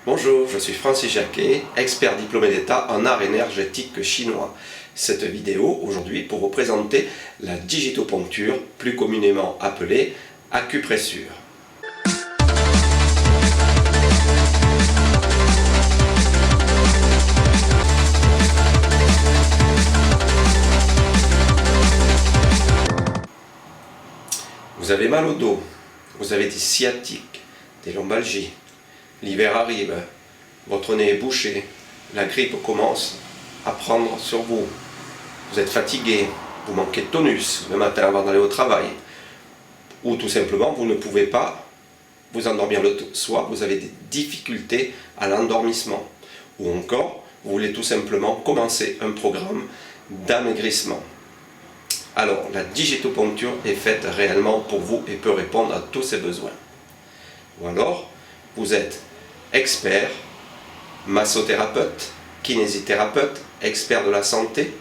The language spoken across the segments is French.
Bonjour, je suis Francis Jacquet, expert diplômé d'État en art énergétique chinois. Cette vidéo aujourd'hui pour vous présenter la digitoponcture, plus communément appelée acupressure. Vous avez mal au dos, vous avez des sciatiques, des lombalgies. L'hiver arrive, votre nez est bouché, la grippe commence à prendre sur vous. Vous êtes fatigué, vous manquez de tonus le matin avant d'aller au travail. Ou tout simplement, vous ne pouvez pas vous endormir le soir, vous avez des difficultés à l'endormissement. Ou encore, vous voulez tout simplement commencer un programme d'amaigrissement. Alors, la digitoponcture est faite réellement pour vous et peut répondre à tous ces besoins. Ou alors, vous êtes expert, massothérapeute, kinésithérapeute, expert de la santé,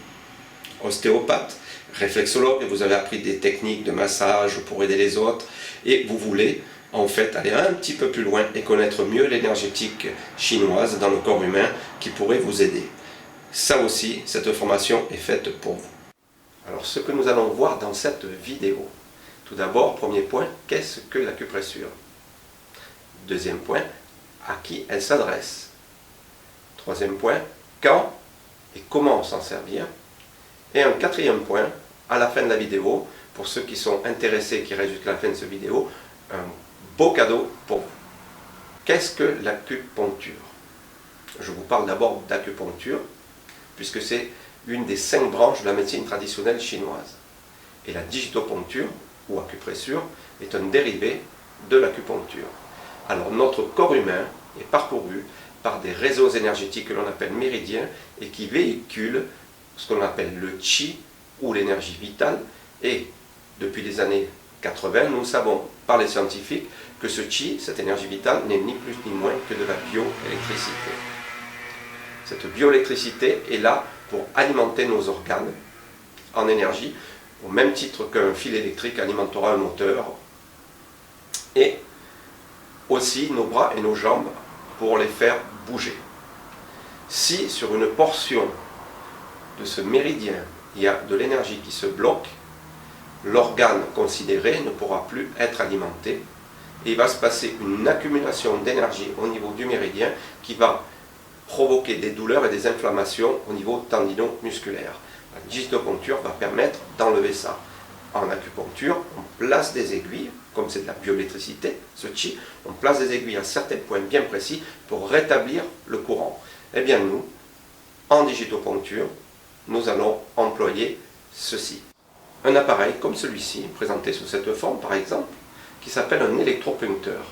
ostéopathe, réflexologue, et vous avez appris des techniques de massage pour aider les autres, et vous voulez en fait aller un petit peu plus loin et connaître mieux l'énergétique chinoise dans le corps humain qui pourrait vous aider. Ça aussi, cette formation est faite pour vous. Alors, ce que nous allons voir dans cette vidéo. Tout d'abord, premier point, qu'est-ce que l'acupressure? Deuxième point, à qui elle s'adresse? Troisième point, quand et comment s'en servir? Et un quatrième point, à la fin de la vidéo, pour ceux qui sont intéressés, qui restent jusqu'à la fin de cette vidéo, un beau cadeau pour vous. Qu'est-ce que l'acupuncture? Je vous parle d'abord d'acupuncture, puisque c'est une des 5 branches de la médecine traditionnelle chinoise. Et la digitoponcture, ou acupressure, est un dérivé de l'acupuncture. Alors notre corps humain est parcouru par des réseaux énergétiques que l'on appelle méridiens et qui véhiculent ce qu'on appelle le qi ou l'énergie vitale. Et depuis les années 80, nous savons par les scientifiques que ce qi, cette énergie vitale, n'est ni plus ni moins que de la bioélectricité. Cette bioélectricité est là pour alimenter nos organes en énergie, au même titre qu'un fil électrique alimentera un moteur, et aussi nos bras et nos jambes pour les faire bouger. Si sur une portion de ce méridien, il y a de l'énergie qui se bloque, l'organe considéré ne pourra plus être alimenté et il va se passer une accumulation d'énergie au niveau du méridien qui va provoquer des douleurs et des inflammations au niveau tendino-musculaire. La digitoponcture va permettre d'enlever ça. En acupuncture, on place des aiguilles, comme c'est de la bioélectricité, ce qi, on place des aiguilles à certains points bien précis pour rétablir le courant. Eh bien nous, en digitoponcture, nous allons employer ceci. Un appareil comme celui-ci, présenté sous cette forme par exemple, qui s'appelle un électropuncteur.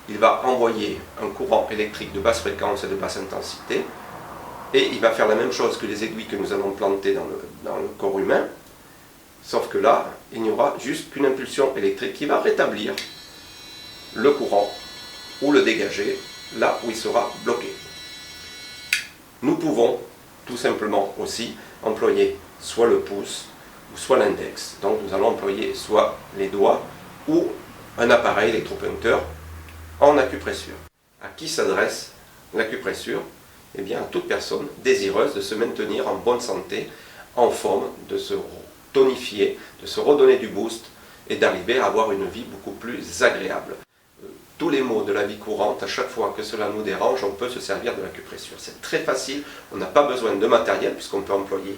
Il va envoyer un courant électrique de basse fréquence et de basse intensité, et il va faire la même chose que les aiguilles que nous allons planter dans le corps humain, sauf que là, il n'y aura juste qu'une impulsion électrique qui va rétablir le courant ou le dégager là où il sera bloqué. Nous pouvons tout simplement aussi employer soit le pouce ou soit l'index. Donc nous allons employer soit les doigts ou un appareil électropuncteur en acupressure. À qui s'adresse l'acupressure? Eh bien à toute personne désireuse de se maintenir en bonne santé, en forme, de se tonifier, de se redonner du boost et d'arriver à avoir une vie beaucoup plus agréable. Tous les maux de la vie courante, à chaque fois que cela nous dérange, on peut se servir de l'acupressure. C'est très facile, on n'a pas besoin de matériel puisqu'on peut employer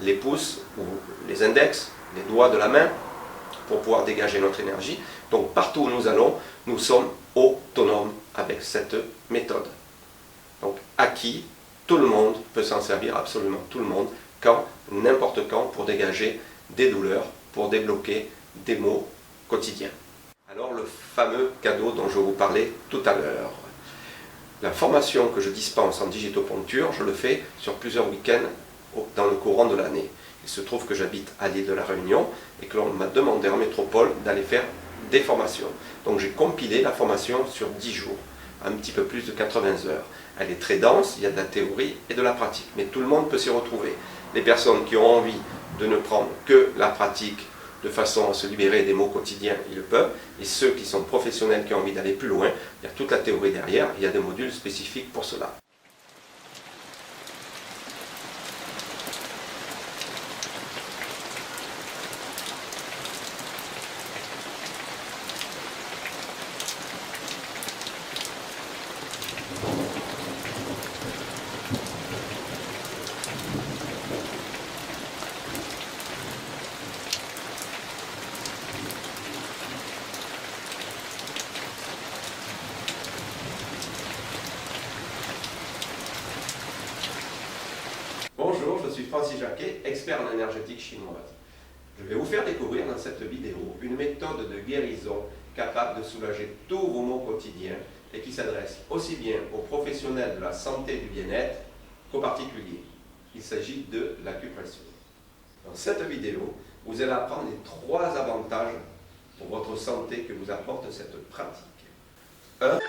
les pouces ou les index, les doigts de la main pour pouvoir dégager notre énergie. Donc partout où nous allons, nous sommes autonomes avec cette méthode. Donc à qui tout le monde peut s'en servir, absolument tout le monde, quand, n'importe quand, pour dégager des douleurs, pour débloquer des maux quotidiens. Alors le fameux cadeau dont je vous parlais tout à l'heure. La formation que je dispense en digitoponcture, je le fais sur plusieurs week-ends dans le courant de l'année. Il se trouve que j'habite à l'île de la Réunion et que l'on m'a demandé en métropole d'aller faire des formations. Donc j'ai compilé la formation sur 10 jours, un petit peu plus de 80 heures. Elle est très dense, il y a de la théorie et de la pratique, mais tout le monde peut s'y retrouver. Les personnes qui ont envie de ne prendre que la pratique de façon à se libérer des maux quotidiens, ils le peuvent. Et ceux qui sont professionnels, qui ont envie d'aller plus loin, il y a toute la théorie derrière, il y a des modules spécifiques pour cela. Bonjour, je suis Francis Jacquet, expert en énergétique chinoise. Je vais vous faire découvrir dans cette vidéo une méthode de guérison capable de soulager tous vos maux quotidiens et qui s'adresse aussi bien aux professionnels de la santé et du bien-être qu'aux particuliers. Il s'agit de l'acupression. Dans cette vidéo, vous allez apprendre les 3 avantages pour votre santé que vous apporte cette pratique. 1.